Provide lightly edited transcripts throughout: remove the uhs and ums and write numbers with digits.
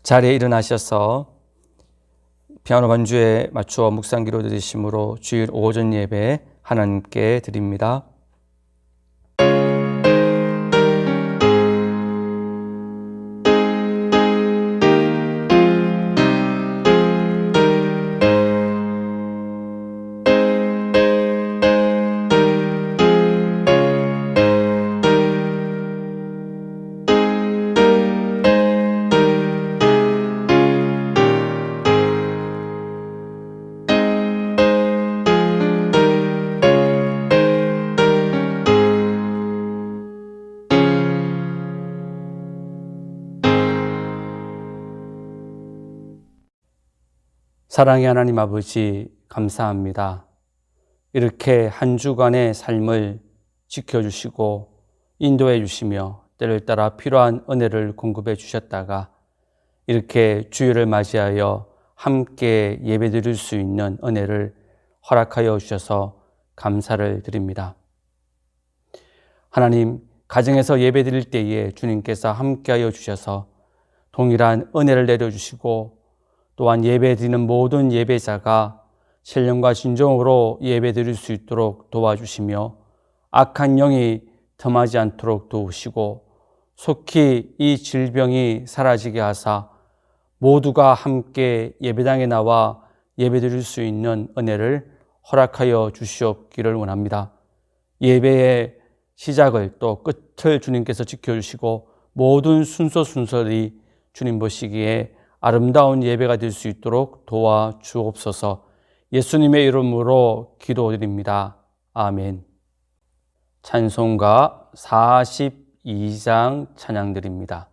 자리에 일어나셔서 피아노 반주에 맞추어 묵상기도 드리심으로 주일 오전 예배 하나님께 드립니다. 사랑의 하나님 아버지, 감사합니다. 이렇게 한 주간의 삶을 지켜주시고 인도해 주시며 때를 따라 필요한 은혜를 공급해 주셨다가 이렇게 주일을 맞이하여 함께 예배드릴 수 있는 은혜를 허락하여 주셔서 감사를 드립니다. 하나님, 가정에서 예배드릴 때에 주님께서 함께하여 주셔서 동일한 은혜를 내려주시고 또한 예배드리는 모든 예배자가 신령과 진정으로 예배드릴 수 있도록 도와주시며 악한 영이 틈하지 않도록 도우시고 속히 이 질병이 사라지게 하사 모두가 함께 예배당에 나와 예배드릴 수 있는 은혜를 허락하여 주시옵기를 원합니다. 예배의 시작을 또 끝을 주님께서 지켜주시고 모든 순서순서들이 주님 보시기에 아름다운 예배가 될 수 있도록 도와주옵소서. 예수님의 이름으로 기도드립니다. 아멘. 찬송가 42장 찬양드립니다.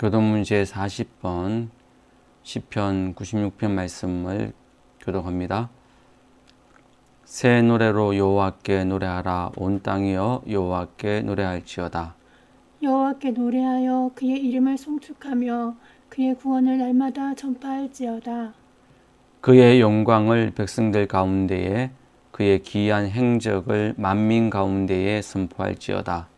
교독문제 40번 시편 96편 말씀을 교독합니다. 새 노래로 여호와께 노래하라. 온 땅이여 여호와께 노래할지어다. 여호와께 노래하여 그의 이름을 송축하며 그의 구원을 날마다 전파할지어다. 그의 영광을 백성들 가운데에 그의 기이한 행적을 만민 가운데에 선포할지어다.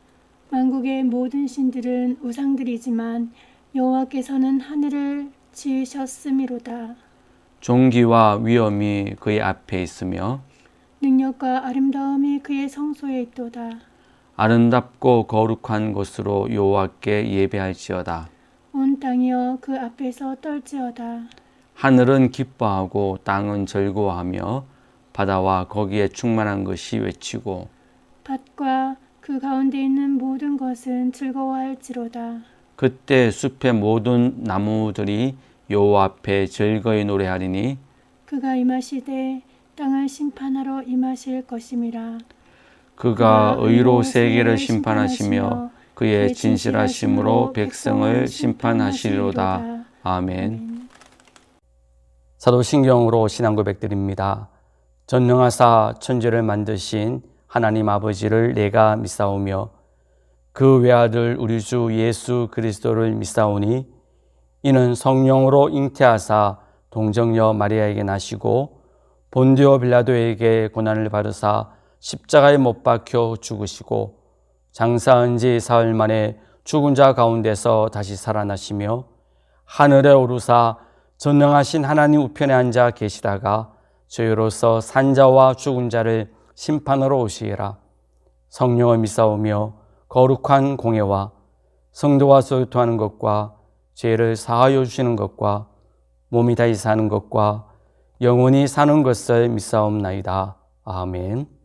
만국의 모든 신들은 우상들이지만 여호와께서는 하늘을 지으셨음이로다. 존귀와 위엄이 그의 앞에 있으며 능력과 아름다움이 그의 성소에 있도다. 아름답고 거룩한 곳으로 여호와께 예배할지어다. 온 땅이여 그 앞에서 떨지어다. 하늘은 기뻐하고 땅은 즐거워하며 바다와 거기에 충만한 것이 외치고 밭과 그 가운데 있는 모든 것은 즐거워할지로다. 그때 숲의 모든 나무들이 여호와 앞에 즐거이 노래하리니 그가 임하시되 땅을 심판하러 임하실 것임이라. 그가 의로 세계를 심판하시며 그의 진실하심으로 백성을 심판하시리로다. 아멘. 사도신경으로 신앙 고백드립니다. 전능하사 천지를 만드신 하나님 아버지를 내가 믿사오며 그 외아들 우리 주 예수 그리스도를 믿사오니 이는 성령으로 잉태하사 동정녀 마리아에게 나시고 본디오 빌라도에게 고난을 받으사 십자가에 못 박혀 죽으시고 장사한 지 사흘 만에 죽은 자 가운데서 다시 살아나시며 하늘에 오르사 전능하신 하나님 우편에 앉아 계시다가 저희로서 산자와 죽은 자를 심판하러 오시리라. 성령을 믿사오며 거룩한 공예와 성도와 소유토하는 것과 죄를 사하여 주시는 것과 몸이 다시 사는 것과 영원히 사는 것을 믿사옵나이다. 아멘.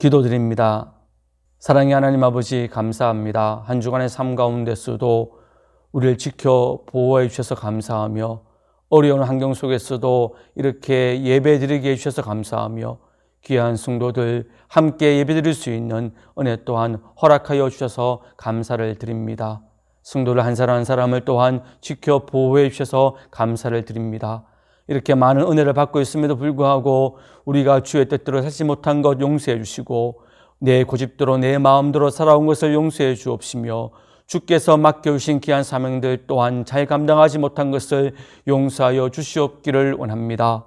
기도드립니다. 사랑의 하나님 아버지 감사합니다. 한 주간의 삶 가운데서도 우리를 지켜 보호해 주셔서 감사하며 어려운 환경 속에서도 이렇게 예배 드리게 해주셔서 감사하며 귀한 성도들 함께 예배 드릴 수 있는 은혜 또한 허락하여 주셔서 감사를 드립니다. 성도들 한 사람 한 사람을 또한 지켜 보호해 주셔서 감사를 드립니다. 이렇게 많은 은혜를 받고 있음에도 불구하고 우리가 주의 뜻대로 살지 못한 것 용서해 주시고 내 고집대로 내 마음대로 살아온 것을 용서해 주옵시며 주께서 맡겨주신 귀한 사명들 또한 잘 감당하지 못한 것을 용서하여 주시옵기를 원합니다.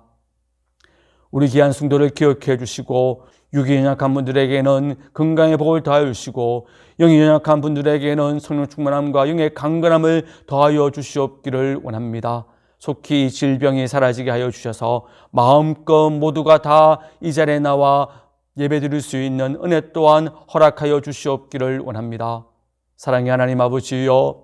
우리 귀한 성도를 기억해 주시고 육이 연약한 분들에게는 건강의 복을 더하여 주시고 영이 연약한 분들에게는 성령 충만함과 영의 강건함을 더하여 주시옵기를 원합니다. 속히 이 질병이 사라지게 하여 주셔서 마음껏 모두가 다 이 자리에 나와 예배드릴 수 있는 은혜 또한 허락하여 주시옵기를 원합니다. 사랑의 하나님 아버지여,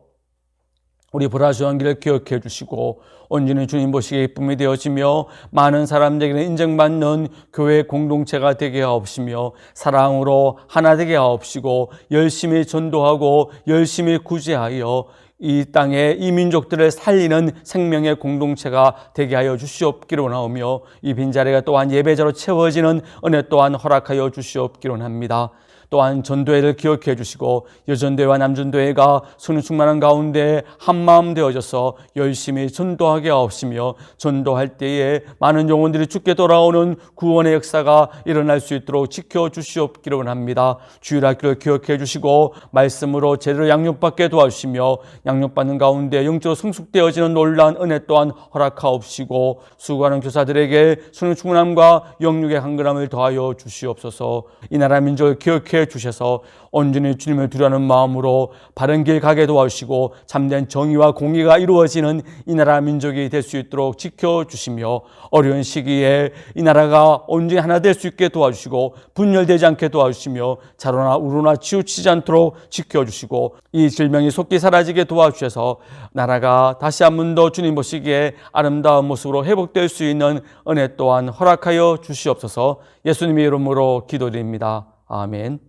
우리 불화주한 길을 기억해 주시고 온전히 주님 보시기에 기쁨이 되어지며 많은 사람들에게 인정받는 교회 공동체가 되게 하옵시며 사랑으로 하나 되게 하옵시고 열심히 전도하고 열심히 구제하여 이 땅에 이 민족들을 살리는 생명의 공동체가 되게 하여 주시옵기를 원하오며 이 빈자리가 또한 예배자로 채워지는 은혜 또한 허락하여 주시옵기를 원합니다. 또한 전도회를 기억해 주시고 여전도회와 남전도회가 성령 충만한 가운데 한마음 되어져서 열심히 전도하게 하옵시며 전도할 때에 많은 영혼들이 주께 돌아오는 구원의 역사가 일어날 수 있도록 지켜주시옵기를 원합니다. 주일학교를 기억해 주시고 말씀으로 제대로 양육받게 도와주시며 양육받는 가운데 영적으로 성숙되어지는 놀라운 은혜 또한 허락하옵시고 수고하는 교사들에게 성령 충만함과 영육의 강건함을 더하여 주시옵소서. 이 나라 민족을 기억해 주셔서 온전히 주님을 두려워하는 마음으로 바른 길 가게 도와주시고 참된 정의와 공의가 이루어지는 이 나라 민족이 될 수 있도록 지켜주시며 어려운 시기에 이 나라가 온전히 하나 될 수 있게 도와주시고 분열되지 않게 도와주시며 자로나 우로나 치우치지 않도록 지켜주시고 이 질병이 속히 사라지게 도와주셔서 나라가 다시 한 번 더 주님 보시기에 아름다운 모습으로 회복될 수 있는 은혜 또한 허락하여 주시옵소서. 예수님의 이름으로 기도드립니다. 아멘.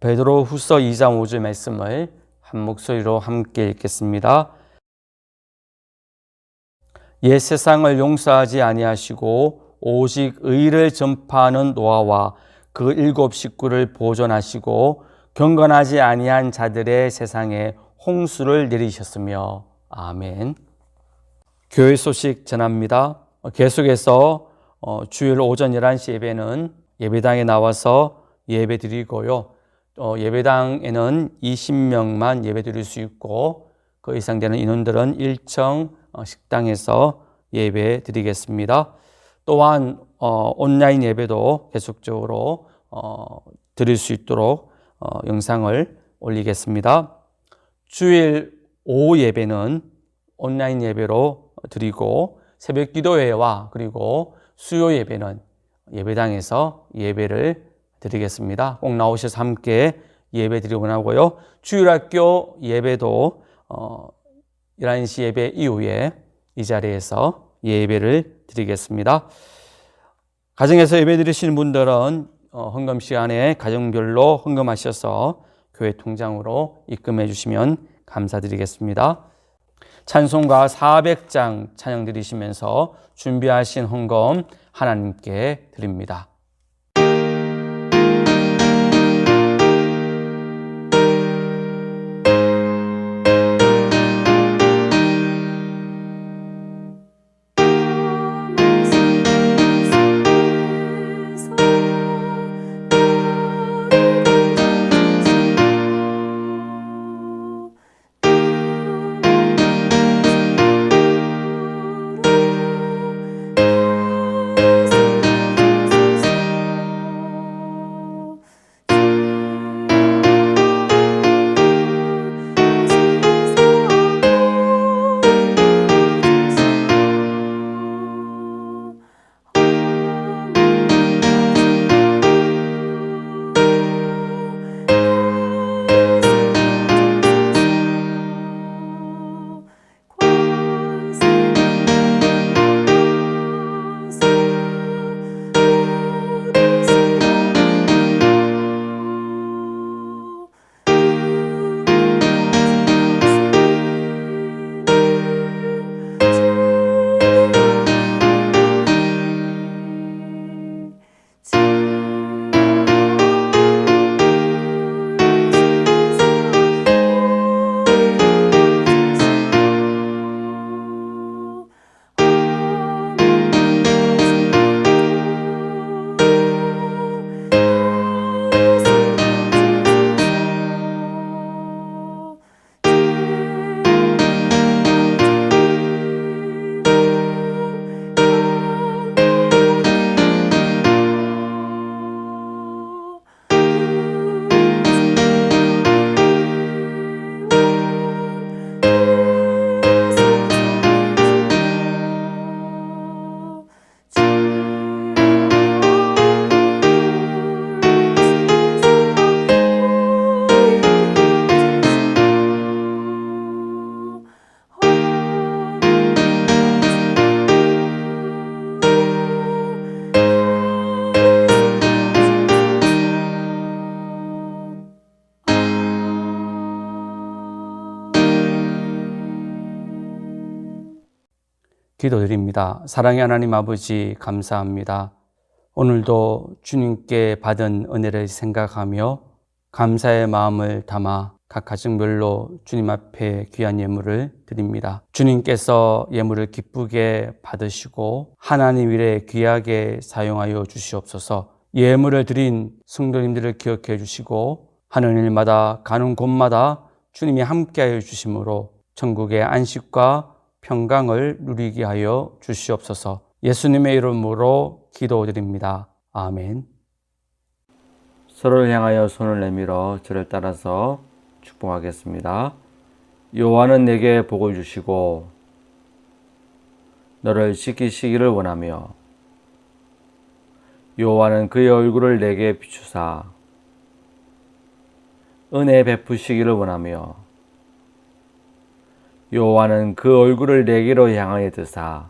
베드로 후서 2장 5절 말씀을 한 목소리로 함께 읽겠습니다. 옛 세상을 용서하지 아니하시고 오직 의를 전파하는 노아와 그 7 식구를 보존하시고 경건하지 아니한 자들의 세상에 홍수를 내리셨으며. 아멘. 교회 소식 전합니다. 계속해서 주일 오전 11시 예배는 예배당에 나와서 예배 드리고요. 예배당에는 20명만 예배 드릴 수 있고 그 이상 되는 인원들은 1층 식당에서 예배 드리겠습니다. 또한 온라인 예배도 계속적으로 드릴 수 있도록 영상을 올리겠습니다. 주일 오후 예배는 온라인 예배로 드리고 새벽 기도회와 그리고 수요 예배는 예배당에서 예배를 드리겠습니다. 꼭 나오셔서 함께 예배 드리고 원하고요. 주일학교 예배도 11시 예배 이후에 이 자리에서 예배를 드리겠습니다. 가정에서 예배 드리시는 분들은 헌금 시간에 가정별로 헌금하셔서 교회 통장으로 입금해 주시면 감사드리겠습니다. 찬송가 400장 찬양 드리시면서 준비하신 헌금 하나님께 드립니다. 기도드립니다. 사랑의 하나님 아버지 감사합니다. 오늘도 주님께 받은 은혜를 생각하며 감사의 마음을 담아 각 가정별로 주님 앞에 귀한 예물을 드립니다. 주님께서 예물을 기쁘게 받으시고 하나님 일에 귀하게 사용하여 주시옵소서. 예물을 드린 성도님들을 기억해 주시고 하는 일마다 가는 곳마다 주님이 함께하여 주심으로 천국의 안식과 평강을 누리게 하여 주시옵소서. 예수님의 이름으로 기도드립니다. 아멘. 서로를 향하여 손을 내밀어 저를 따라서 축복하겠습니다. 여호와는 내게 복을 주시고 너를 지키시기를 원하며 여호와는 그의 얼굴을 내게 비추사 은혜 베푸시기를 원하며 여호와는 그 얼굴을 내게로 향하여 드사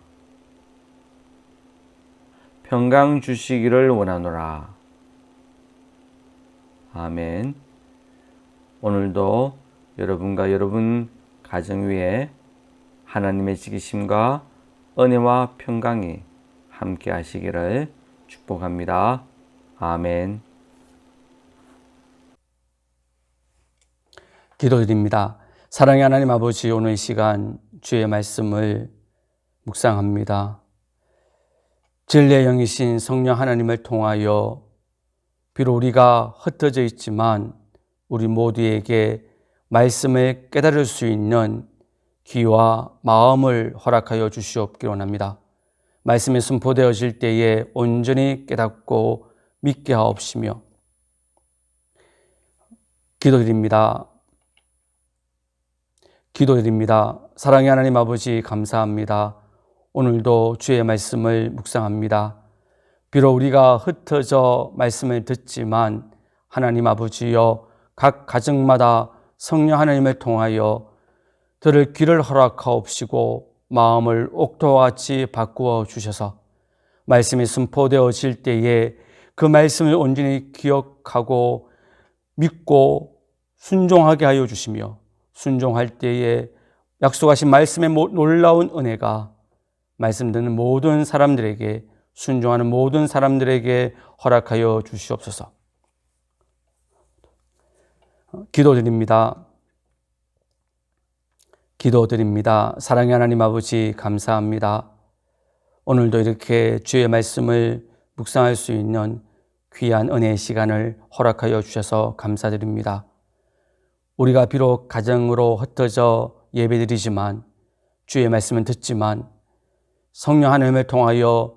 평강 주시기를 원하노라. 아멘. 오늘도 여러분과 여러분 가정 위에 하나님의 지키심과 은혜와 평강이 함께 하시기를 축복합니다. 아멘. 기도드립니다. 사랑의 하나님 아버지, 오늘 이 시간 주의 말씀을 묵상합니다. 진리의 영이신 성령 하나님을 통하여 비록 우리가 흩어져 있지만 우리 모두에게 말씀을 깨달을 수 있는 귀와 마음을 허락하여 주시옵기를 원합니다. 말씀이 선포되어질 때에 온전히 깨닫고 믿게 하옵시며 기도드립니다. 사랑의 하나님 아버지 감사합니다. 오늘도 주의 말씀을 묵상합니다. 비록 우리가 흩어져 말씀을 듣지만 하나님 아버지여 각 가정마다 성령 하나님을 통하여 들을 귀를 허락하옵시고 마음을 옥토와 같이 바꾸어 주셔서 말씀이 선포되어질 때에 그 말씀을 온전히 기억하고 믿고 순종하게 하여 주시며 순종할 때에 약속하신 말씀의 놀라운 은혜가 말씀 듣는 모든 사람들에게 순종하는 모든 사람들에게 허락하여 주시옵소서. 기도드립니다. 사랑의 하나님 아버지 감사합니다. 오늘도 이렇게 주의 말씀을 묵상할 수 있는 귀한 은혜의 시간을 허락하여 주셔서 감사드립니다. 우리가 비록 가정으로 흩어져 예배드리지만 주의 말씀은 듣지만 성령 하나님을 통하여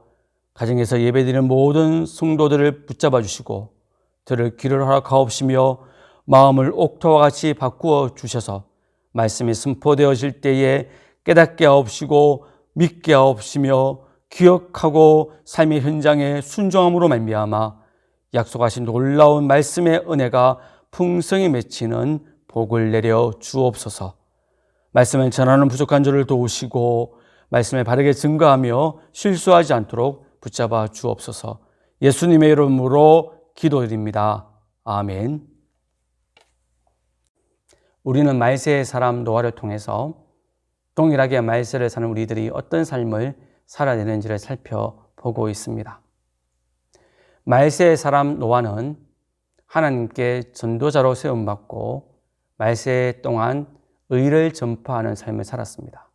가정에서 예배드리는 모든 성도들을 붙잡아 주시고 들을 귀를 허락하옵시며 마음을 옥토와 같이 바꾸어 주셔서 말씀이 선포되어질 때에 깨닫게 하옵시고 믿게 하옵시며 기억하고 삶의 현장에 순종함으로 말미암아 약속하신 놀라운 말씀의 은혜가 풍성히 맺히는 복을 내려 주옵소서. 말씀을 전하는 부족한 저를 도우시고 말씀을 바르게 증거하며 실수하지 않도록 붙잡아 주옵소서. 예수님의 이름으로 기도드립니다. 아멘. 우리는 말세의 사람 노아를 통해서 동일하게 말세를 사는 우리들이 어떤 삶을 살아야 되는지를 살펴보고 있습니다. 말세의 사람 노아는 하나님께 전도자로 세움받고 말세 동안 의를 전파하는 삶을 살았습니다.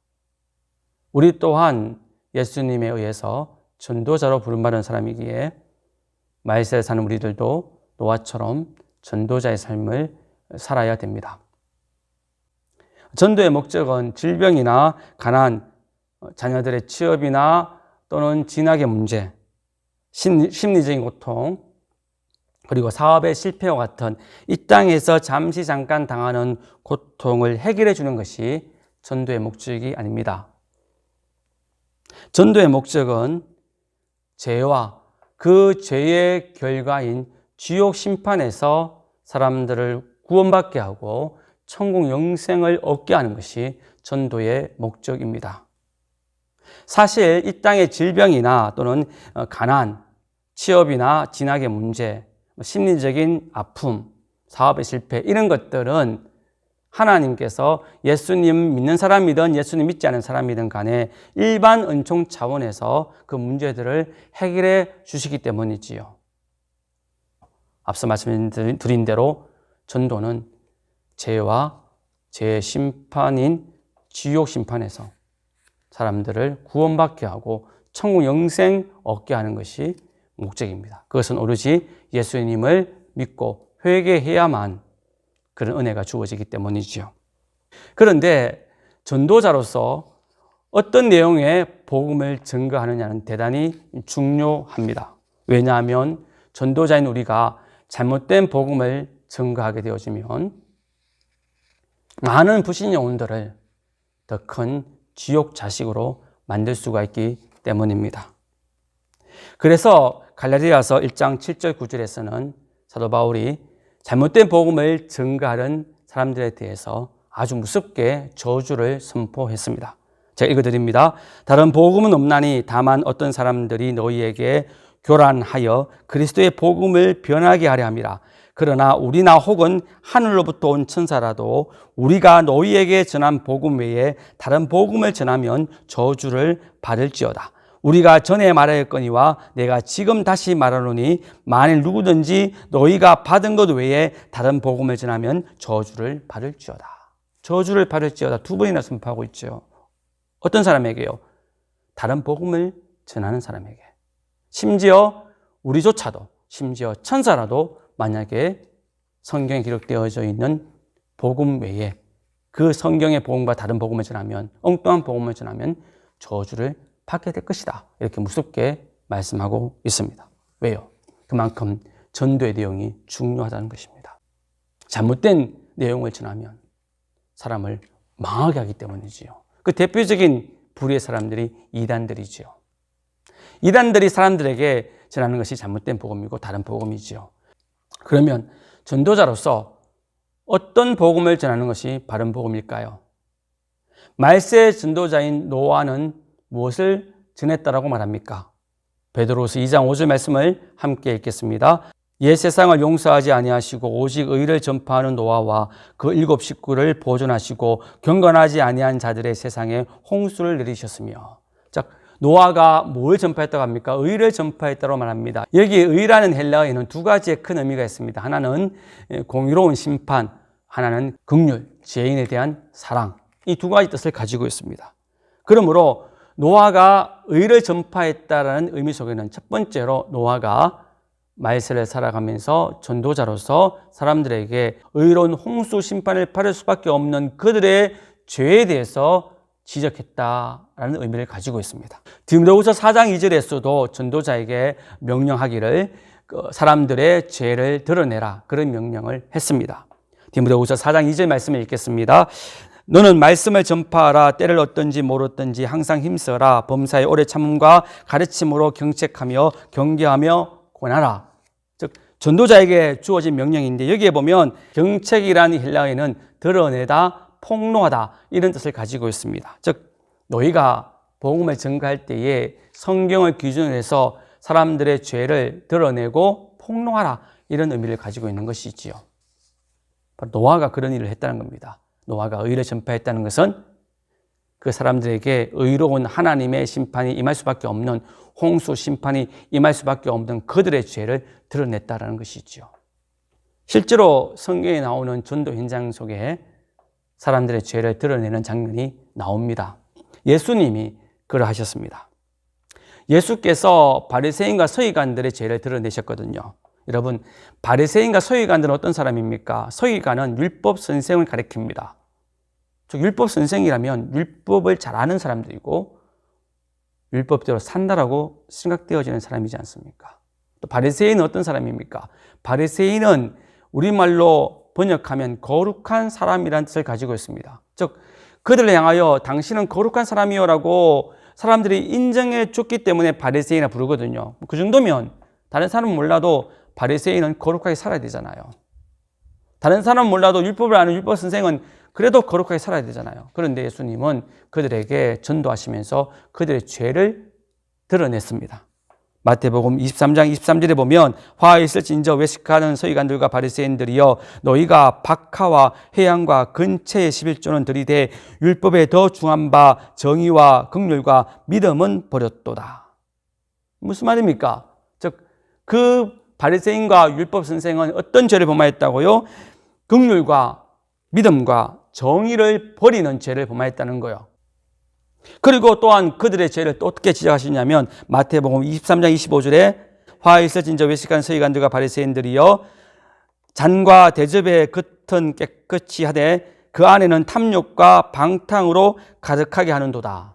우리 또한 예수님에 의해서 전도자로 부름받은 사람이기에 말세에 사는 우리들도 노아처럼 전도자의 삶을 살아야 됩니다. 전도의 목적은 질병이나 가난, 자녀들의 취업이나 또는 진학의 문제, 심리적인 고통, 그리고 사업의 실패와 같은 이 땅에서 잠깐 당하는 고통을 해결해 주는 것이 전도의 목적이 아닙니다. 전도의 목적은 죄와 그 죄의 결과인 지옥 심판에서 사람들을 구원받게 하고 천국 영생을 얻게 하는 것이 전도의 목적입니다. 사실 이 땅의 질병이나 또는 가난, 취업이나 진학의 문제, 심리적인 아픔, 사업의 실패 이런 것들은 하나님께서 예수님 믿는 사람이든 예수님 믿지 않은 사람이든 간에 일반 은총 차원에서 그 문제들을 해결해 주시기 때문이지요. 앞서 말씀드린 대로 전도는 죄와 죄의 심판인 지옥 심판에서 사람들을 구원받게 하고 천국 영생 얻게 하는 것이 목적입니다. 그것은 오로지 예수님을 믿고 회개해야만 그런 은혜가 주어지기 때문이지요. 그런데 전도자로서 어떤 내용의 복음을 증거하느냐는 대단히 중요합니다. 왜냐하면 전도자인 우리가 잘못된 복음을 증거하게 되어지면 많은 불신 영혼들을 더 큰 지옥 자식으로 만들 수가 있기 때문입니다. 그래서 갈라디아서 1장 7절 9절에서는 사도 바울이 잘못된 복음을 증거하는 사람들에 대해서 아주 무섭게 저주를 선포했습니다. 제가 읽어드립니다. 다른 복음은 없나니 다만 어떤 사람들이 너희에게 교란하여 그리스도의 복음을 변하게 하려 함이라. 그러나 우리나 혹은 하늘로부터 온 천사라도 우리가 너희에게 전한 복음 외에 다른 복음을 전하면 저주를 받을지어다. 우리가 전에 말하였거니와 내가 지금 다시 말하노니 만일 누구든지 너희가 받은 것 외에 다른 복음을 전하면 저주를 받을지어다. 저주를 받을지어다 두 번이나 선포하고 있죠. 어떤 사람에게요? 다른 복음을 전하는 사람에게. 심지어 우리조차도, 심지어 천사라도 만약에 성경에 기록되어져 있는 복음 외에 그 성경의 복음과 다른 복음을 전하면, 엉뚱한 복음을 전하면 저주를 받게 될 것이다. 이렇게 무섭게 말씀하고 있습니다. 왜요? 그만큼 전도의 내용이 중요하다는 것입니다. 잘못된 내용을 전하면 사람을 망하게 하기 때문이지요. 그 대표적인 불의의 사람들이 이단들이지요. 이단들이 사람들에게 전하는 것이 잘못된 복음이고 다른 복음이지요. 그러면 전도자로서 어떤 복음을 전하는 것이 바른 복음일까요? 말세의 전도자인 노아는 무엇을 전했다라고 말합니까? 베드로서 2장 5절 말씀을 함께 읽겠습니다. 옛 세상을 용서하지 아니하시고 오직 의를 전파하는 노아와 그 7 식구를 보존하시고 경건하지 아니한 자들의 세상에 홍수를 내리셨으며. 자, 노아가 뭘 전파했다고 합니까? 의를 전파했다고 말합니다. 여기 의라는 헬라어에는 두 가지의 큰 의미가 있습니다. 하나는 공의로운 심판, 하나는 긍휼, 죄인에 대한 사랑. 이 두 가지 뜻을 가지고 있습니다. 그러므로 노아가 의를 전파했다라는 의미 속에는 첫 번째로 노아가 말세를 살아가면서 전도자로서 사람들에게 의로운 홍수 심판을 받을 수밖에 없는 그들의 죄에 대해서 지적했다라는 의미를 가지고 있습니다. 디모데후서 4장 2절에서도 전도자에게 명령하기를 사람들의 죄를 드러내라, 그런 명령을 했습니다. 디모데후서 4장 2절 말씀을 읽겠습니다. 너는 말씀을 전파하라. 때를 얻든지 모르든지 항상 힘써라. 범사에 오래 참음과 가르침으로 경책하며 경계하며 권하라. 즉 전도자에게 주어진 명령인데, 여기에 보면 경책이라는 헬라어에는 드러내다, 폭로하다, 이런 뜻을 가지고 있습니다. 즉 너희가 복음을 전가할 때에 성경을 기준으로 해서 사람들의 죄를 드러내고 폭로하라, 이런 의미를 가지고 있는 것이지요. 바로 노아가 그런 일을 했다는 겁니다. 노아가 의를 전파했다는 것은 그 사람들에게 의로운 하나님의 심판이 임할 수밖에 없는, 홍수 심판이 임할 수밖에 없는 그들의 죄를 드러냈다는 것이지요. 실제로 성경에 나오는 전도 현장 속에 사람들의 죄를 드러내는 장면이 나옵니다. 예수님이 그러하셨습니다. 예수께서 바리새인과 서기관들의 죄를 드러내셨거든요. 여러분, 바리새인과 서기관들은 어떤 사람입니까? 서기관은 율법 선생을 가리킵니다. 즉 율법 선생이라면 율법을 잘 아는 사람들이고 율법대로 산다라고 생각되어지는 사람이지 않습니까? 또 바리새인은 어떤 사람입니까? 바리새인은 우리말로 번역하면 거룩한 사람이라는 뜻을 가지고 있습니다. 즉 그들을 향하여 당신은 거룩한 사람이요라고 사람들이 인정해 줬기 때문에 바리새인이라 부르거든요. 그 정도면 다른 사람은 몰라도 바리새인은 거룩하게 살아야 되잖아요. 다른 사람은 몰라도 율법을 아는 율법 선생은 그래도 거룩하게 살아야 되잖아요. 그런데 예수님은 그들에게 전도하시면서 그들의 죄를 드러냈습니다. 마태복음 23장 23절에 보면 화 있을진저 외식하는 서기관들과 바리새인들이여 너희가 박하와 회양과 근체의 11조는 들이되 율법에 더 중한 바 정의와 긍휼과 믿음은 버렸도다. 무슨 말입니까? 즉 그 바리새인과 율법 선생은 어떤 죄를 범하였다고요? 긍휼과 믿음과 정의를 버리는 죄를 범하였다는 거예요. 그리고 또한 그들의 죄를 또 어떻게 지적하시냐면 마태복음 23장 25절에 화 있을진저 외식한 서기관들과 바리새인들이여 잔과 대접의 겉은 깨끗이 하되 그 안에는 탐욕과 방탕으로 가득하게 하는도다.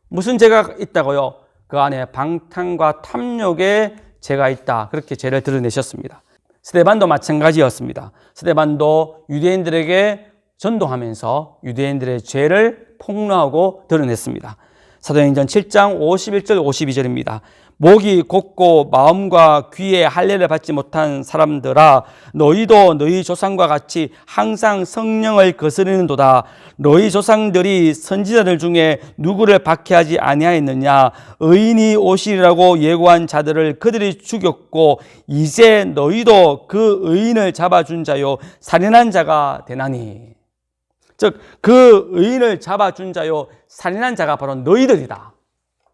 무슨 죄가 있다고요? 그 안에 방탕과 탐욕의 죄가 있다. 그렇게 죄를 드러내셨습니다. 스데반도 마찬가지였습니다. 스데반도 유대인들에게 전도하면서 유대인들의 죄를 폭로하고 드러냈습니다. 사도행전 7장 51절 52절입니다. 목이 곧고 마음과 귀에 할례를 받지 못한 사람들아 너희도 너희 조상과 같이 항상 성령을 거스르는도다. 너희 조상들이 선지자들 중에 누구를 박해하지 아니하였느냐. 의인이 오시리라고 예고한 자들을 그들이 죽였고 이제 너희도 그 의인을 잡아준 자요 살인한 자가 되나니. 즉 그 의인을 잡아준 자요 살인한 자가 바로 너희들이다.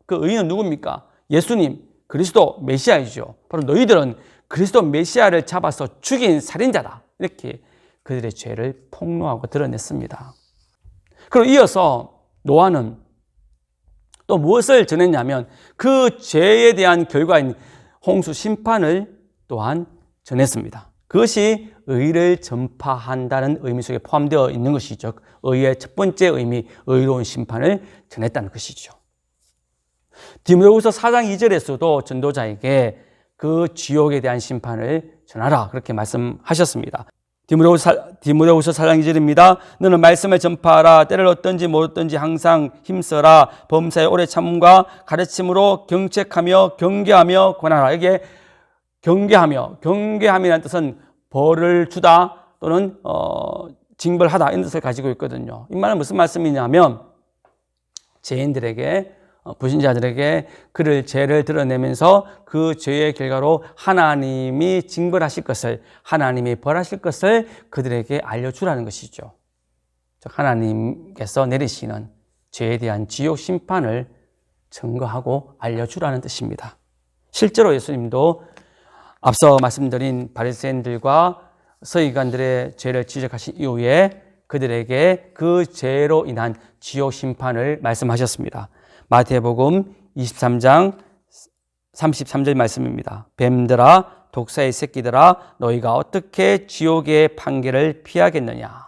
그 의인은 누굽니까? 예수님, 그리스도 메시아이죠. 바로 너희들은 그리스도 메시아를 잡아서 죽인 살인자다. 이렇게 그들의 죄를 폭로하고 드러냈습니다. 그리고 이어서 노아는 또 무엇을 전했냐면 그 죄에 대한 결과인 홍수 심판을 또한 전했습니다. 그것이 의를 전파한다는 의미 속에 포함되어 있는 것이죠. 의의 첫 번째 의미, 의로운 심판을 전했다는 것이죠. 디모데후서 4장 2절에서도 전도자에게 그 지옥에 대한 심판을 전하라 그렇게 말씀하셨습니다. 디모데후서 4장 2절입니다. 너는 말씀을 전파하라. 때를 얻든지 못 얻든지 항상 힘써라. 범사에 오래 참음과 가르침으로 경책하며 경계하며 권하라. 이게 경계함이라는 뜻은 벌을 주다 또는 징벌하다 이런 뜻을 가지고 있거든요. 이 말은 무슨 말씀이냐면 죄인들에게 불신자들에게 그를 죄를 드러내면서 그 죄의 결과로 하나님이 징벌하실 것을 하나님이 벌하실 것을 그들에게 알려주라는 것이죠. 즉 하나님께서 내리시는 죄에 대한 지옥 심판을 증거하고 알려주라는 뜻입니다. 실제로 예수님도 앞서 말씀드린 바리새인들과 서기관들의 죄를 지적하신 이후에 그들에게 그 죄로 인한 지옥 심판을 말씀하셨습니다. 마태복음 23장 33절 말씀입니다. 뱀들아 독사의 새끼들아 너희가 어떻게 지옥의 판결을 피하겠느냐.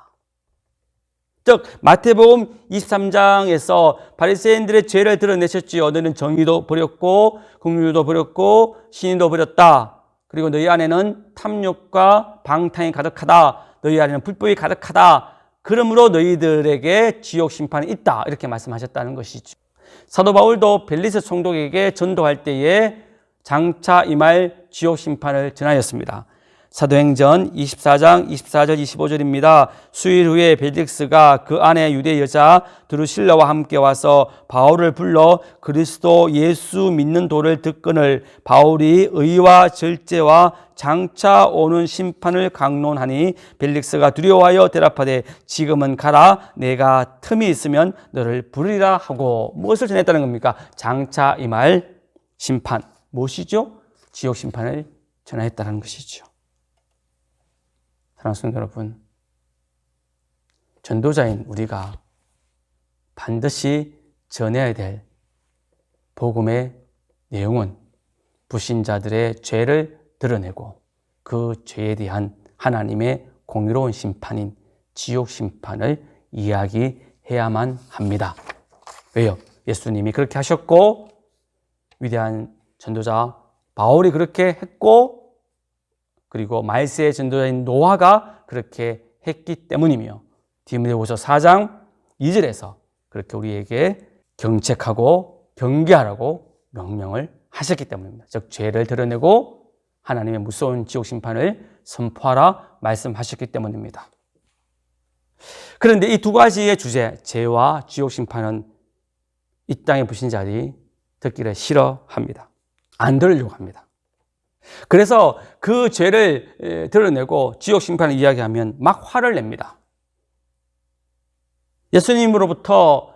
즉 마태복음 23장에서 바리새인들의 죄를 드러내셨지요. 너는 정의도 버렸고 긍휼도 버렸고 신의도 버렸다. 그리고 너희 안에는 탐욕과 방탕이 가득하다. 너희 안에는 불법이 가득하다. 그러므로 너희들에게 지옥 심판이 있다. 이렇게 말씀하셨다는 것이죠. 사도 바울도 벨리스 총독에게 전도할 때에 장차 임할 지옥 심판을 전하였습니다. 사도행전 24장 24절 25절입니다. 수일 후에 벨릭스가 그 안에 유대 여자 드루실라와 함께 와서 바울을 불러 그리스도 예수 믿는 도를 듣거늘 바울이 의와 절제와 장차 오는 심판을 강론하니 벨릭스가 두려워하여 대답하되 지금은 가라 내가 틈이 있으면 너를 부르리라 하고 무엇을 전했다는 겁니까? 장차 임할 심판 무엇이죠? 지옥 심판을 전하였다는 것이죠. 사랑하는 성도 여러분, 전도자인 우리가 반드시 전해야 될 복음의 내용은 불신자들의 죄를 드러내고 그 죄에 대한 하나님의 공의로운 심판인 지옥 심판을 이야기해야만 합니다. 왜요? 예수님이 그렇게 하셨고 위대한 전도자 바울이 그렇게 했고 그리고 말세의 전도자인 노아가 그렇게 했기 때문이며 디모데후서 4장 2절에서 그렇게 우리에게 경책하고 경계하라고 명령을 하셨기 때문입니다. 즉 죄를 드러내고 하나님의 무서운 지옥 심판을 선포하라 말씀하셨기 때문입니다. 그런데 이 두 가지의 주제, 죄와 지옥 심판은 이 땅의 불신자들이 듣기를 싫어합니다. 안 들으려고 합니다. 그래서 그 죄를 드러내고 지옥 심판을 이야기하면 막 화를 냅니다. 예수님으로부터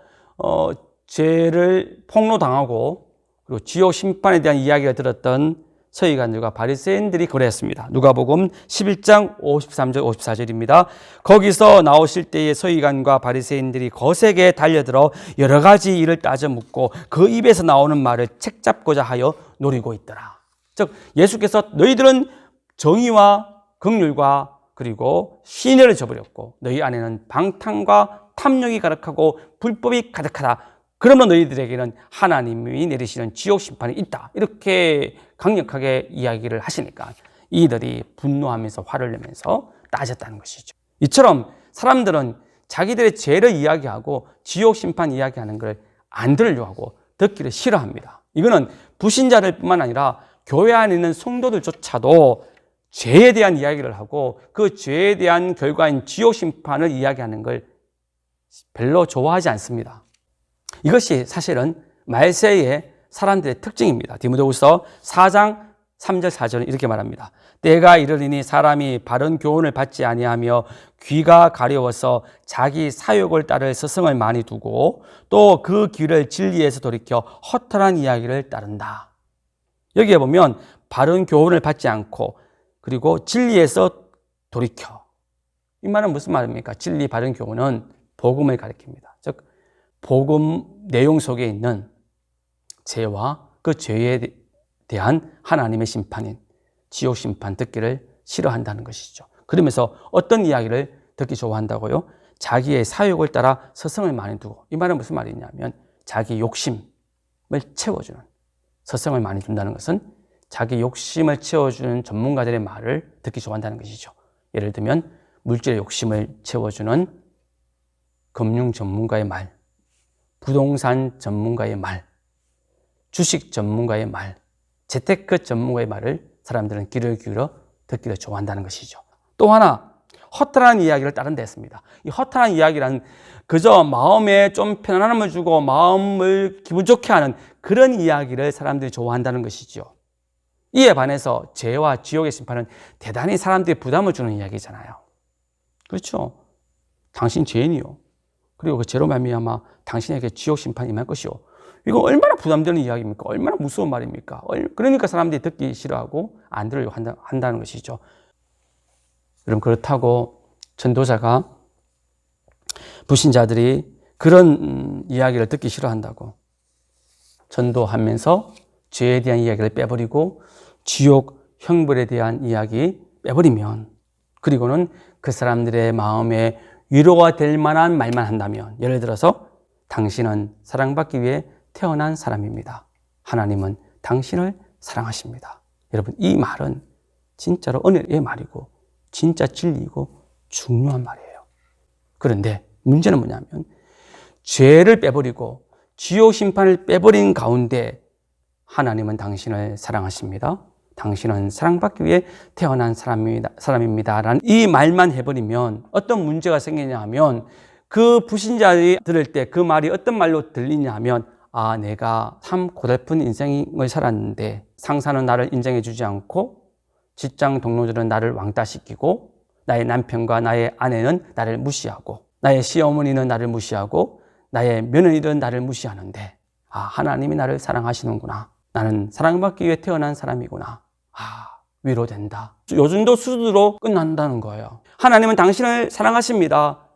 죄를 폭로당하고 그리고 지옥 심판에 대한 이야기를 들었던 서기관들과 바리새인들이 그랬습니다. 누가복음 11장 53절 54절입니다. 거기서 나오실 때에 서기관과 바리새인들이 거세게 달려들어 여러 가지 일을 따져 묻고 그 입에서 나오는 말을 책잡고자 하여 노리고 있더라. 즉 예수께서 너희들은 정의와 긍휼과 그리고 신뢰를 저버렸고 너희 안에는 방탕과 탐욕이 가득하고 불법이 가득하다. 그러면 너희들에게는 하나님이 내리시는 지옥 심판이 있다. 이렇게 강력하게 이야기를 하시니까 이들이 분노하면서 화를 내면서 따졌다는 것이죠. 이처럼 사람들은 자기들의 죄를 이야기하고 지옥 심판 이야기하는 걸 안 들으려고 하고 듣기를 싫어합니다. 이거는 불신자들 뿐만 아니라 교회 안에 있는 성도들조차도 죄에 대한 이야기를 하고 그 죄에 대한 결과인 지옥 심판을 이야기하는 걸 별로 좋아하지 않습니다. 이것이 사실은 말세의 사람들의 특징입니다. 디모데후서 4장 3절 4절은 이렇게 말합니다. 때가 이르리니 사람이 바른 교훈을 받지 아니하며 귀가 가려워서 자기 사욕을 따를 스승을 많이 두고 또 그 귀를 진리에서 돌이켜 허탈한 이야기를 따른다. 여기에 보면 바른 교훈을 받지 않고 그리고 진리에서 돌이켜. 이 말은 무슨 말입니까? 진리 바른 교훈은 복음을 가리킵니다. 즉 복음 내용 속에 있는 죄와 그 죄에 대한 하나님의 심판인 지옥 심판 듣기를 싫어한다는 것이죠. 그러면서 어떤 이야기를 듣기 좋아한다고요? 자기의 사욕을 따라 스승을 많이 두고. 이 말은 무슨 말이냐면 자기 욕심을 채워주는, 스승을 많이 둔다는 것은 자기 욕심을 채워주는 전문가들의 말을 듣기 좋아한다는 것이죠. 예를 들면 물질의 욕심을 채워주는 금융 전문가의 말, 부동산 전문가의 말, 주식 전문가의 말, 재테크 전문가의 말을 사람들은 귀를 기울여 듣기를 좋아한다는 것이죠. 또 하나 허탈한 이야기를 다른 데 했습니다. 이 허탈한 이야기란 그저 마음에 좀 편안함을 주고 마음을 기분 좋게 하는 그런 이야기를 사람들이 좋아한다는 것이죠. 이에 반해서 죄와 지옥의 심판은 대단히 사람들이 부담을 주는 이야기잖아요. 그렇죠? 당신 죄인이요. 그리고 그 죄로 말미암아 당신에게 지옥 심판이 임할 것이요. 이거 얼마나 부담되는 이야기입니까? 얼마나 무서운 말입니까? 그러니까 사람들이 듣기 싫어하고 안 들으려고 한다는 것이죠. 여러분, 그렇다고 전도자가 불신자들이 그런 이야기를 듣기 싫어한다고 전도하면서 죄에 대한 이야기를 빼버리고 지옥 형벌에 대한 이야기 빼버리면, 그리고는 그 사람들의 마음에 위로가 될 만한 말만 한다면, 예를 들어서 당신은 사랑받기 위해 태어난 사람입니다. 하나님은 당신을 사랑하십니다. 여러분, 이 말은 진짜로 은혜의 말이고 진짜 진리이고 중요한 말이에요. 그런데 문제는 뭐냐면 죄를 빼버리고 지옥 심판을 빼버린 가운데 하나님은 당신을 사랑하십니다. 당신은 사랑받기 위해 태어난 사람입니다. 라는 이 말만 해버리면 어떤 문제가 생기냐 하면, 그 불신자들이 들을 때 그 말이 어떤 말로 들리냐 하면, 아, 내가 참 고달픈 인생을 살았는데 상사는 나를 인정해 주지 않고 직장 동료들은 나를 왕따시키고 나의 남편과 나의 아내는 나를 무시하고 나의 시어머니는 나를 무시하고 나의 며느리는 나를 무시하는데, 아, 하나님이 나를 사랑하시는구나. 나는 사랑받기 위해 태어난 사람이구나. 아, 위로된다. 요 정도 수준으로 끝난다는 거예요. 하나님은 당신을 사랑하십니다.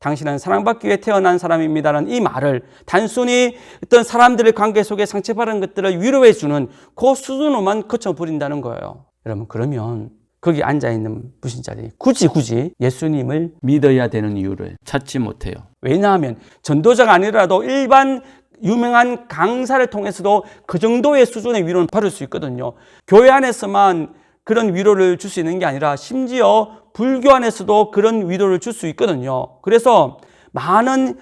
당신은 사랑받기 위해 태어난 사람입니다라는 이 말을 단순히 어떤 사람들의 관계 속에 상처받은 것들을 위로해주는 그 수준으로만 그쳐버린다는 거예요. 여러분, 그러면 거기 앉아있는 불신자들이 굳이 예수님을 믿어야 되는 이유를 찾지 못해요. 왜냐하면 전도자가 아니라도 일반 유명한 강사를 통해서도 그 정도의 수준의 위로는 받을 수 있거든요. 교회 안에서만 그런 위로를 줄 수 있는 게 아니라 심지어 불교 안에서도 그런 위로를 줄 수 있거든요. 그래서 많은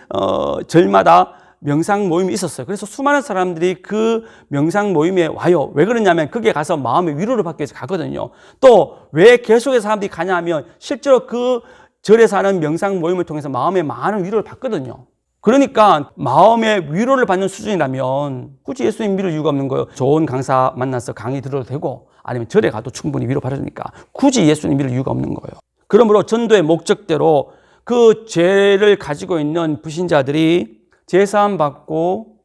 절마다 명상 모임이 있었어요. 그래서 수많은 사람들이 그 명상 모임에 와요. 왜 그러냐면 거기에 가서 마음의 위로를 받기 위해서 가거든요. 또 왜 계속해서 사람들이 가냐 하면 실제로 그 절에서 하는 명상 모임을 통해서 마음의 많은 위로를 받거든요. 그러니까 마음의 위로를 받는 수준이라면 굳이 예수님 믿을 이유가 없는 거예요. 좋은 강사 만나서 강의 들어도 되고 아니면 절에 가도 충분히 위로 받아주니까 굳이 예수님 믿을 이유가 없는 거예요. 그러므로 전도의 목적대로 그 죄를 가지고 있는 불신자들이 제사함 받고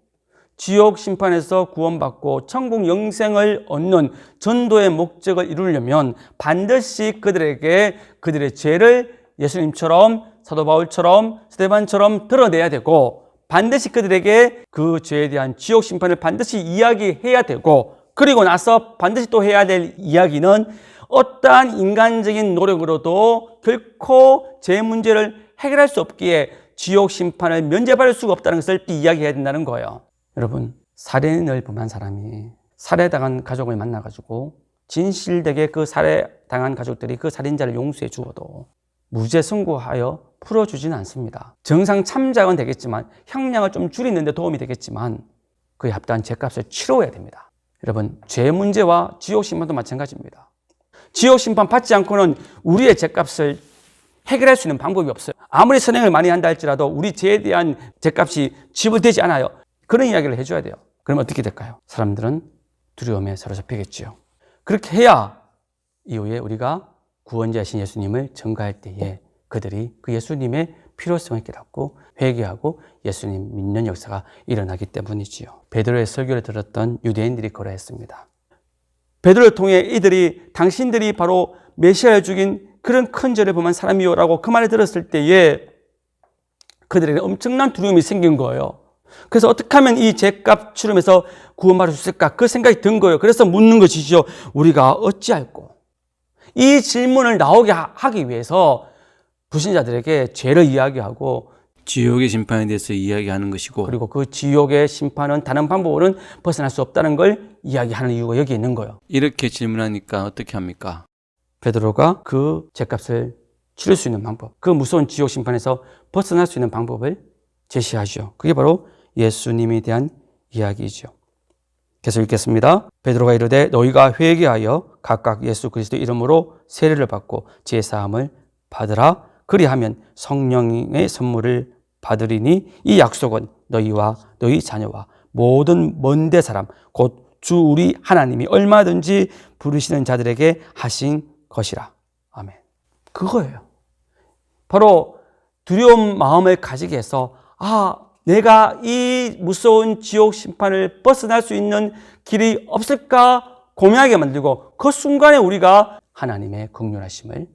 지옥 심판에서 구원받고 천국 영생을 얻는 전도의 목적을 이루려면 반드시 그들에게 그들의 죄를 예수님처럼 사도 바울처럼 스데반처럼 드러내야 되고 반드시 그들에게 그 죄에 대한 지옥 심판을 반드시 이야기해야 되고 그리고 나서 반드시 또 해야 될 이야기는 어떠한 인간적인 노력으로도 결코 죄 문제를 해결할 수 없기에 지옥 심판을 면제받을 수가 없다는 것을 이야기해야 된다는 거예요. 여러분, 살인을 범한 사람이 살해당한 가족을 만나가지고 진실되게 그 살해당한 가족들이 그 살인자를 용서해 주어도 무죄 선고하여 풀어주지는 않습니다. 정상 참작은 되겠지만 형량을 좀 줄이는 데 도움이 되겠지만 그에 합당한 죄값을 치러야 됩니다. 여러분, 죄 문제와 지옥 심판도 마찬가지입니다. 지옥 심판 받지 않고는 우리의 죄값을 해결할 수 있는 방법이 없어요. 아무리 선행을 많이 한다 할지라도 우리 죄에 대한 죄값이 지불되지 않아요. 그런 이야기를 해줘야 돼요. 그럼 어떻게 될까요? 사람들은 두려움에 사로잡히겠지요. 그렇게 해야 이후에 우리가 구원자이신 예수님을 전가할 때에 그들이 그 예수님의 필요성을 깨닫고 회개하고 예수님 믿는 역사가 일어나기 때문이지요. 베드로의 설교를 들었던 유대인들이 그러했습니다. 베드로를 통해 이들이 당신들이 바로 메시아를 죽인 그런 큰 죄를 범한 사람이요라고 그 말을 들었을 때에 그들에게 엄청난 두려움이 생긴 거예요. 그래서 어떻게 하면 이 죄값 치르면서 구원받을 수 있을까? 그 생각이 든 거예요. 그래서 묻는 것이죠. 우리가 어찌할꼬? 이 질문을 나오게 하기 위해서 불신자들에게 죄를 이야기하고 지옥의 심판에 대해서 이야기하는 것이고 그리고 그 지옥의 심판은 다른 방법으로는 벗어날 수 없다는 걸 이야기하는 이유가 여기 있는 거예요. 이렇게 질문하니까 어떻게 합니까? 베드로가 그 죄값을 치를 수 있는 방법, 그 무서운 지옥 심판에서 벗어날 수 있는 방법을 제시하죠. 그게 바로 예수님에 대한 이야기이죠. 계속 읽겠습니다. 베드로가 이르되 너희가 회개하여 각각 예수 그리스도 이름으로 세례를 받고 제사함을 받으라. 그리하면 성령의 선물을 받으리니 이 약속은 너희와 너희 자녀와 모든 먼데 사람 곧 주 우리 하나님이 얼마든지 부르시는 자들에게 하신 것이라. 아멘. 그거예요. 바로 두려운 마음을 가지게 해서 내가 이 무서운 지옥 심판을 벗어날 수 있는 길이 없을까 고민하게 만들고 그 순간에 우리가 하나님의 긍휼하심을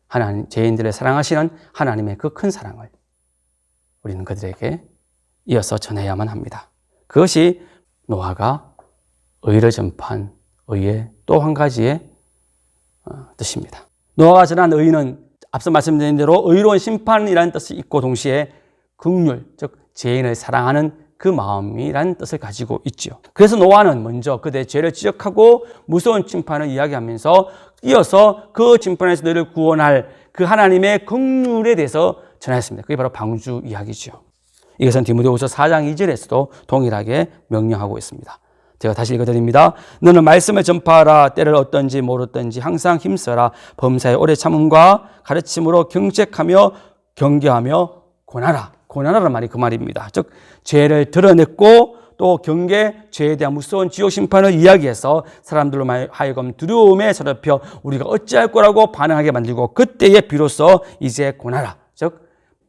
하나님 죄인들을 사랑하시는 하나님의 그 큰 사랑을 우리는 그들에게 이어서 전해야만 합니다. 그것이 노아가 의를 전파한 의의 또 한 가지의 뜻입니다. 노아가 전한 의는 앞서 말씀드린 대로 의로운 심판이라는 뜻이 있고 동시에 긍휼, 즉 죄인을 사랑하는 그 마음이라는 뜻을 가지고 있죠. 그래서 노아는 먼저 그들의 죄를 지적하고 무서운 심판을 이야기하면서 이어서 그 심판에서 너희를 구원할 그 하나님의 긍휼에 대해서 전했습니다. 그게 바로 방주 이야기죠. 이것은 디모데후서 4장 2절에서도 동일하게 명령하고 있습니다. 제가 다시 읽어드립니다. 너는 말씀을 전파하라. 때를 어떤지 모르든지 항상 힘써라. 범사에 오래 참음과 가르침으로 경책하며 경계하며 권하라. 권하라는 말이 그 말입니다. 즉 죄를 드러냈고 또 경계, 죄에 대한 무서운 지옥 심판을 이야기해서 사람들로 하여금 두려움에 사로잡혀 우리가 어찌할 거라고 반응하게 만들고 그때에 비로소 이제 권하라. 즉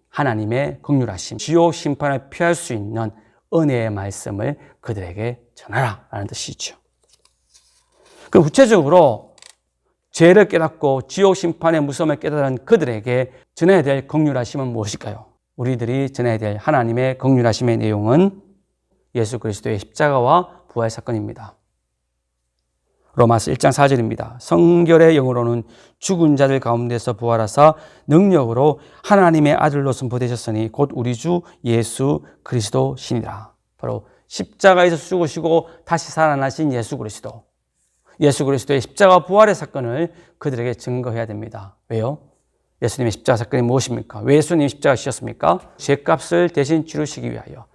하나님의 긍휼하심, 지옥 심판을 피할 수 있는 은혜의 말씀을 그들에게 전하라 라는 뜻이죠. 그럼 구체적으로 죄를 깨닫고 지옥 심판의 무서움을 깨달은 그들에게 전해야 될 긍휼하심은 무엇일까요? 우리들이 전해야 될 하나님의 긍휼하심의 내용은 예수 그리스도의 십자가와 부활 사건입니다. 로마서 1장 4절입니다. 성결의 영으로는 죽은 자들 가운데서 부활하사 능력으로 하나님의 아들로 선포되셨으니 곧 우리 주 예수 그리스도시니라. 바로 십자가에서 죽으시고 다시 살아나신 예수 그리스도. 예수 그리스도의 십자가 부활의 사건을 그들에게 증거해야 됩니다. 왜요? 예수님의 십자가 사건이 무엇입니까? 왜 예수님이 십자가 지셨습니까? 죄값을 대신 치르시기 위하여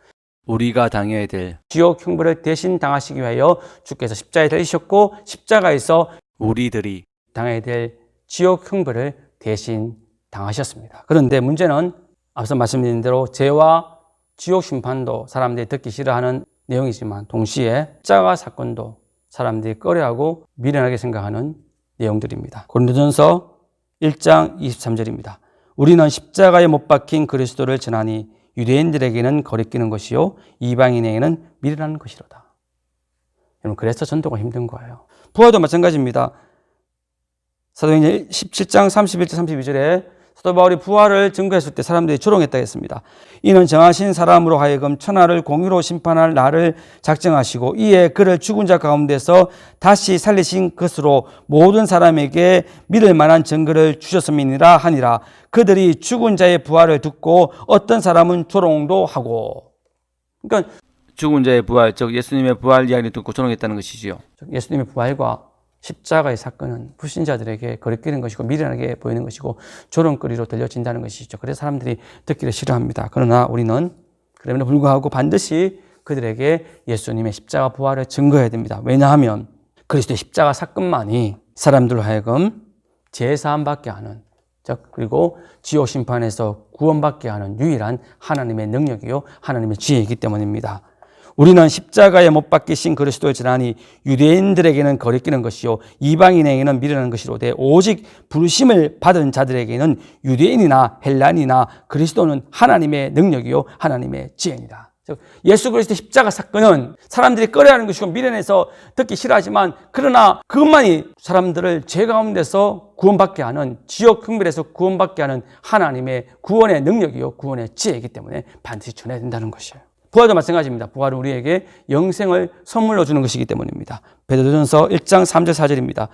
우리가 당해야 될 지옥 형벌을 대신 당하시기 위하여 주께서 십자가에 달리셨고 십자가에서 우리들이 당해야 될 지옥 형벌을 대신 당하셨습니다. 그런데 문제는 앞서 말씀드린 대로 죄와 지옥 심판도 사람들이 듣기 싫어하는 내용이지만 동시에 십자가 사건도 사람들이 꺼려하고 미련하게 생각하는 내용들입니다. 고린도전서 1장 23절입니다. 우리는 십자가에 못 박힌 그리스도를 전하니 유대인들에게는 거리끼는 것이요 이방인에게는 미련한 것이로다. 여러분, 그래서 전도가 힘든 거예요. 부활도 마찬가지입니다. 사도행전 17장 31절 32절에 사도 바울이 부활을 증거했을 때 사람들이 조롱했다 했습니다. 이는 정하신 사람으로 하여금 천하를 공의로 심판할 날을 작정하시고 이에 그를 죽은 자 가운데서 다시 살리신 것으로 모든 사람에게 믿을 만한 증거를 주셨음이니라 하니라. 그들이 죽은 자의 부활을 듣고 어떤 사람은 조롱도 하고. 그러니까 죽은 자의 부활, 즉 예수님의 부활 이야기를 듣고 조롱했다는 것이지요. 예수님의 부활과 십자가의 사건은 불신자들에게 거리끼는 것이고 미련하게 보이는 것이고 조롱거리로 들려진다는 것이죠. 그래서 사람들이 듣기를 싫어합니다. 그러나 우리는 그럼에도 불구하고 반드시 그들에게 예수님의 십자가 부활을 증거해야 됩니다. 왜냐하면 그리스도의 십자가 사건만이 사람들로 하여금 제사함 받게 하는, 즉 그리고 지옥 심판에서 구원받게 하는 유일한 하나님의 능력이요 하나님의 지혜이기 때문입니다. 우리는 십자가에 못 박히신 그리스도를 전하니 유대인들에게는 거리끼는 것이요 이방인에게는 미련한 것이로되 오직 부르심을 받은 자들에게는 유대인이나 헬란이나 그리스도는 하나님의 능력이요 하나님의 지혜이다. 즉 예수 그리스도의 십자가 사건은 사람들이 꺼려하는 것이고 미련해서 듣기 싫어하지만 그러나 그것만이 사람들을 죄 가운데서 구원받게 하는, 지옥 흥멸에서 구원받게 하는 하나님의 구원의 능력이요 구원의 지혜이기 때문에 반드시 전해야 된다는 것이에요. 부활도 마찬가지입니다. 부활은 우리에게 영생을 선물로 주는 것이기 때문입니다. 베드로전서 1장 3절 4절입니다.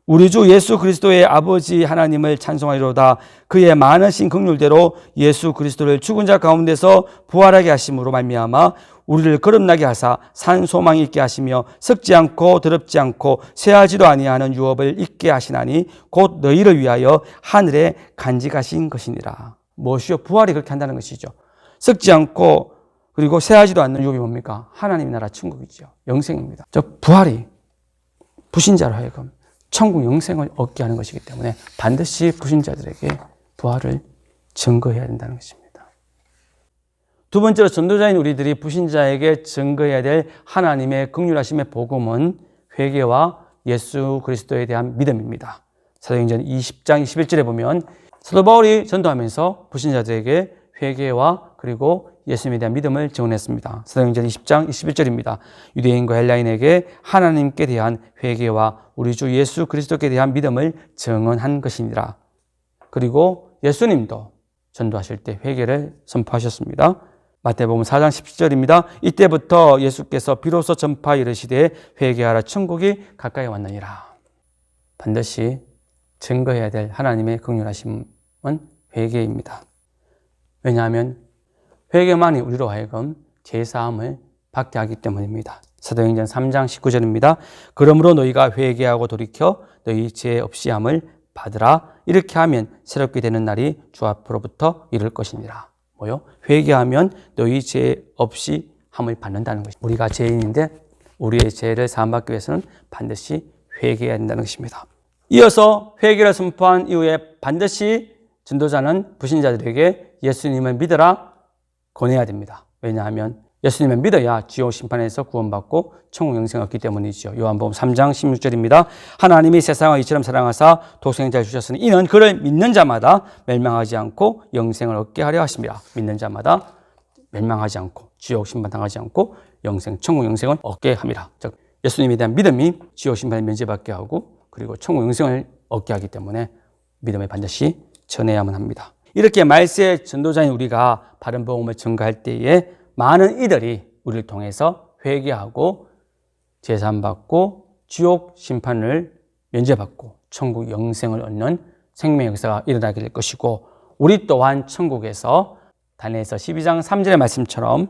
우리 주 예수 그리스도의 아버지 하나님을 찬송하리로다. 그의 많으신 긍휼대로 예수 그리스도를 죽은 자 가운데서 부활하게 하심으로 말미암아 우리를 거듭나게 하사 산 소망이 있게 하시며 썩지 않고 더럽지 않고 쇠하지도 아니하는 유업을 있게 하시나니 곧 너희를 위하여 하늘에 간직하신 것이니라. 무엇이요? 부활이 그렇게 한다는 것이죠. 썩지 않고 그리고 쇠하지도 않는 유업이 뭡니까? 하나님의 나라 천국이죠. 영생입니다. 즉 부활이 불신자로 하여금 천국 영생을 얻게 하는 것이기 때문에 반드시 불신자들에게 부활을 증거해야 된다는 것입니다. 두 번째로 전도자인 우리들이 불신자에게 증거해야 될 하나님의 긍휼하심의 복음은 회개와 예수 그리스도에 대한 믿음입니다. 사도행전 20장 21절에 보면 사도 바울이 전도하면서 불신자들에게 회개와 그리고 예수님에 대한 믿음을 증언했습니다. 사도행전 20장 21절입니다. 유대인과 헬라인에게 하나님께 대한 회개와 우리 주 예수 그리스도께 대한 믿음을 증언한 것이니라. 그리고 예수님도 전도하실 때 회개를 선포하셨습니다. 마태복음 4장 17절입니다. 이때부터 예수께서 비로소 전파 이르시되 회개하라 천국이 가까이 왔느니라. 반드시 증거해야 될 하나님의 긍휼하심은 회개입니다. 왜냐하면 회개만이 우리로 하여금 죄사함을 받게 하기 때문입니다. 사도행전 3장 19절입니다. 그러므로 너희가 회개하고 돌이켜 너희 죄 없이 함을 받으라. 이렇게 하면 새롭게 되는 날이 주 앞으로부터 이를 것이니라. 뭐요? 회개하면 너희 죄 없이 함을 받는다는 것입니다. 우리가 죄인인데 우리의 죄를 사함받기 위해서는 반드시 회개해야 된다는 것입니다. 이어서 회개를 선포한 이후에 반드시 전도자는 불신자들에게 예수님을 믿으라 권해야 됩니다. 왜냐하면 예수님을 믿어야 지옥 심판에서 구원받고 천국 영생을 얻기 때문이죠. 요한복음 3장 16절입니다. 하나님이 세상을 이처럼 사랑하사 독생자를 주셨으니 이는 그를 믿는 자마다 멸망하지 않고 영생을 얻게 하려 하심이라. 믿는 자마다 멸망하지 않고 지옥 심판당하지 않고 영생, 천국 영생을 얻게 함이라. 즉 예수님에 대한 믿음이 지옥 심판을 면제받게 하고 그리고 천국 영생을 얻게 하기 때문에 믿음을 반드시 전해야만 합니다. 이렇게 말세 전도자인 우리가 바른 복음을 전가할 때에 많은 이들이 우리를 통해서 회개하고 제사함 받고 지옥 심판을 면제받고 천국 영생을 얻는 생명의 역사가 일어나게 될 것이고 우리 또한 천국에서 다니엘서 12장 3절의 말씀처럼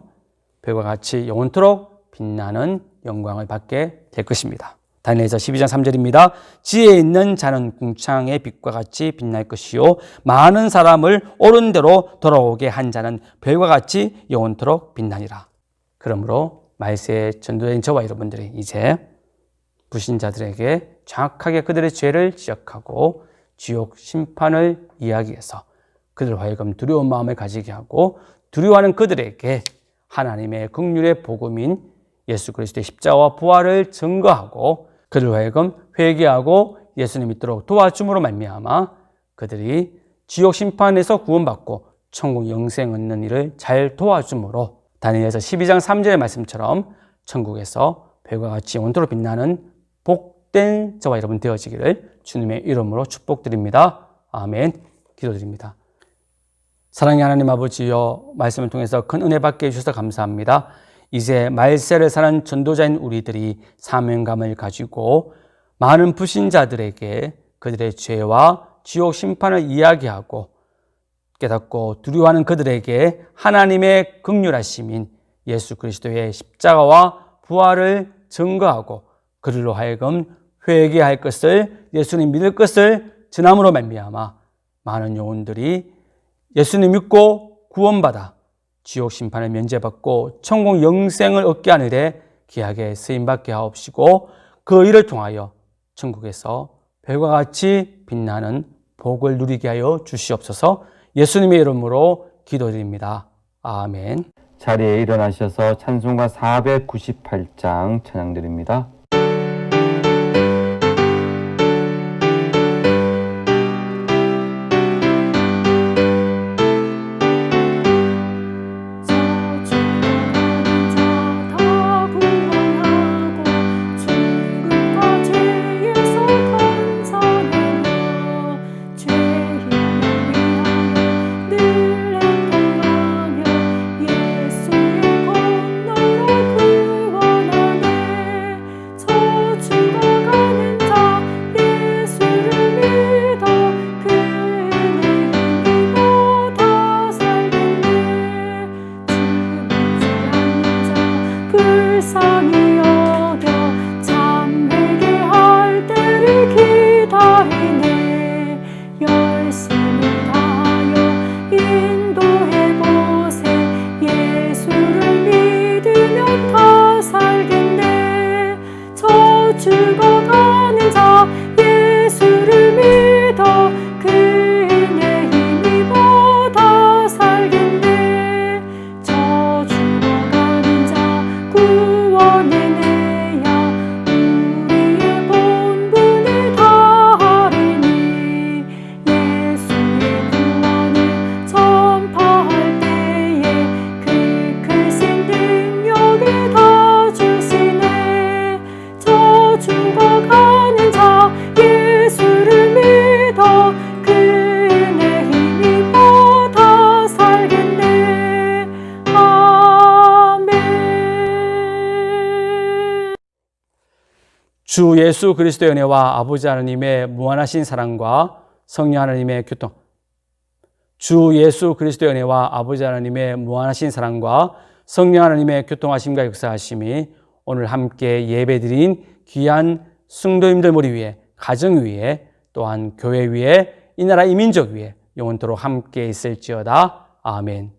별과 같이 영원토록 빛나는 영광을 받게 될 것입니다. 다니엘서 12장 3절입니다. 지혜 있는 자는 궁창의 빛과 같이 빛날 것이요 많은 사람을 옳은 대로 돌아오게 한 자는 별과 같이 영원토록 빛나니라. 그러므로 말세 전도자인 저와 여러분들이 이제 불신자들에게 정확하게 그들의 죄를 지적하고 지옥 심판을 이야기해서 그들 하여금 두려운 마음을 가지게 하고 두려워하는 그들에게 하나님의 긍휼의 복음인 예수 그리스도의 십자가와 부활을 증거하고 그들로 하여금 회개하고 예수님 믿도록 도와줌으로 말미암아 그들이 지옥 심판에서 구원받고 천국 영생 얻는 일을 잘 도와줌으로 다니엘서 12장 3절의 말씀처럼 천국에서 별과 같이 온도로 빛나는 복된 저와 여러분 되어지기를 주님의 이름으로 축복드립니다. 아멘. 기도드립니다. 사랑의 하나님 아버지여, 말씀을 통해서 큰 은혜 받게 해주셔서 감사합니다. 이제 말세를 사는 전도자인 우리들이 사명감을 가지고 많은 불신자들에게 그들의 죄와 지옥 심판을 이야기하고 깨닫고 두려워하는 그들에게 하나님의 긍휼하심인 예수 그리스도의 십자가와 부활을 증거하고 그들로 하여금 회개할 것을, 예수님 믿을 것을 전함으로 말미암아 많은 영혼들이 예수님 믿고 구원받아 지옥 심판을 면제받고 천국 영생을 얻게 하는 일에 귀하게 쓰임받게 하옵시고 그 일을 통하여 천국에서 별과 같이 빛나는 복을 누리게 하여 주시옵소서. 예수님의 이름으로 기도드립니다. 아멘. 자리에 일어나셔서 찬송가 498장 찬양드립니다. 죽어가는 자 예수를 믿어 그의 힘입어 다 살겠네. 저 죽어가는 자 구원해내야 우리의 본분을 다하리니 예수의 구원을 전파할 때에 그 크신 능력을 다 주시네. 저 죽어가는 자 예수를 믿어 그의 힘입어 다 살겠네. 아멘. 주 예수 그리스도의 은혜와 아버지 하나님의 무한하신 사랑과 성령 하나님의 교통, 주 예수 그리스도의 은혜와 아버지 하나님의 무한하신 사랑과 성령 하나님의 교통하심과 역사하심이 오늘 함께 예배드린 귀한 성도님들 머리 위에, 가정 위에, 또한 교회 위에, 이 나라 이 민족 위에 영원토록 함께 있을지어다. 아멘.